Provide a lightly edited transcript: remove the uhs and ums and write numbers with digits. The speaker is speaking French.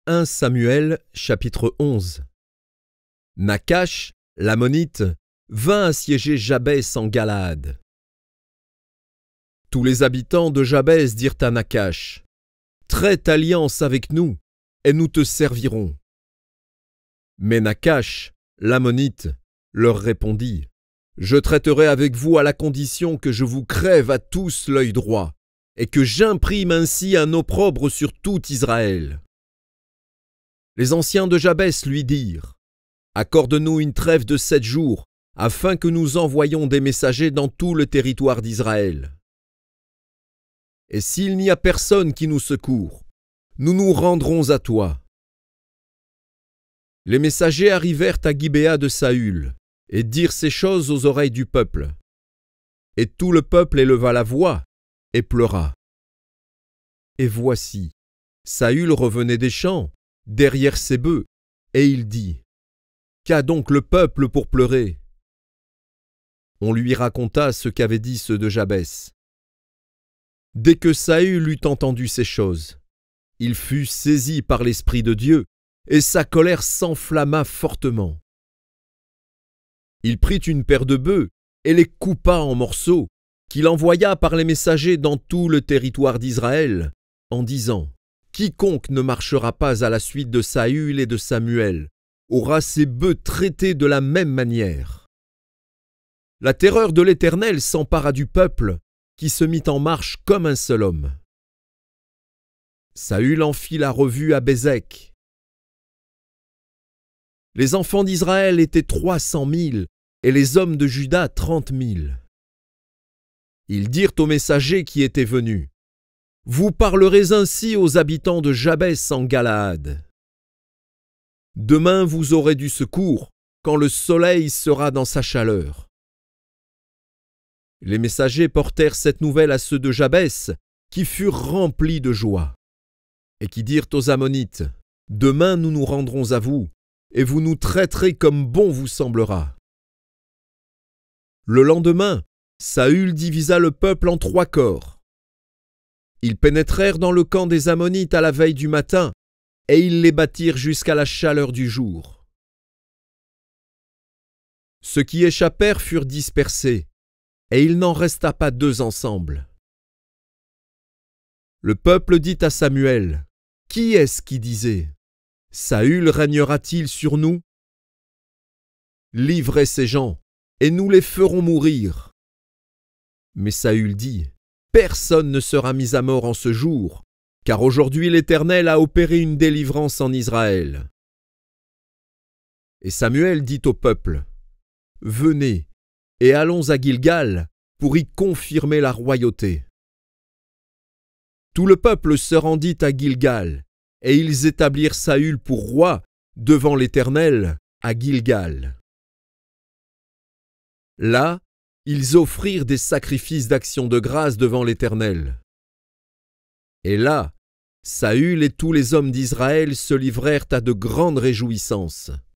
1 Samuel, chapitre 11. Nachash, l'Ammonite, vint assiéger Jabès en Galaad. Tous les habitants de Jabès dirent à Nachash : « Traite alliance avec nous, et nous te servirons. » Mais Nachash, l'Ammonite, leur répondit : « Je traiterai avec vous à la condition que je vous crève à tous l'œil droit, et que j'imprime ainsi un opprobre sur tout Israël. » Les anciens de Jabès lui dirent : « Accorde-nous une trêve de 7 jours, afin que nous envoyions des messagers dans tout le territoire d'Israël. Et s'il n'y a personne qui nous secourt, nous nous rendrons à toi. » Les messagers arrivèrent à Gibéa de Saül, et dirent ces choses aux oreilles du peuple. Et tout le peuple éleva la voix, et pleura. Et voici, Saül revenait des champs, derrière ses bœufs, et il dit : « Qu'a donc le peuple pour pleurer ?» On lui raconta ce qu'avaient dit ceux de Jabès. Dès que Saül eut entendu ces choses, il fut saisi par l'Esprit de Dieu, et sa colère s'enflamma fortement. Il prit une paire de bœufs et les coupa en morceaux, qu'il envoya par les messagers dans tout le territoire d'Israël, en disant : « Quiconque ne marchera pas à la suite de Saül et de Samuel aura ses bœufs traités de la même manière. » La terreur de l'Éternel s'empara du peuple, qui se mit en marche comme un seul homme. Saül en fit la revue à Bézek. Les enfants d'Israël étaient 300 000, et les hommes de Juda 30 000. Ils dirent aux messagers qui étaient venus : « Vous parlerez ainsi aux habitants de Jabès en Galaad. Demain vous aurez du secours, quand le soleil sera dans sa chaleur. » Les messagers portèrent cette nouvelle à ceux de Jabès, qui furent remplis de joie, et qui dirent aux Ammonites : « Demain nous nous rendrons à vous, et vous nous traiterez comme bon vous semblera. » Le lendemain, Saül divisa le peuple en 3 corps. Ils pénétrèrent dans le camp des Ammonites à la veille du matin, et ils les battirent jusqu'à la chaleur du jour. Ceux qui échappèrent furent dispersés, et il n'en resta pas 2 ensemble. Le peuple dit à Samuel : « Qui est-ce qui disait : Saül régnera-t-il sur nous ? Livrez ces gens, et nous les ferons mourir. » Mais Saül dit : « Personne ne sera mis à mort en ce jour, car aujourd'hui l'Éternel a opéré une délivrance en Israël. » Et Samuel dit au peuple : « Venez, et allons à Gilgal pour y confirmer la royauté. » Tout le peuple se rendit à Gilgal, et ils établirent Saül pour roi devant l'Éternel à Gilgal. Là, ils offrirent des sacrifices d'action de grâce devant l'Éternel. Et là, Saül et tous les hommes d'Israël se livrèrent à de grandes réjouissances.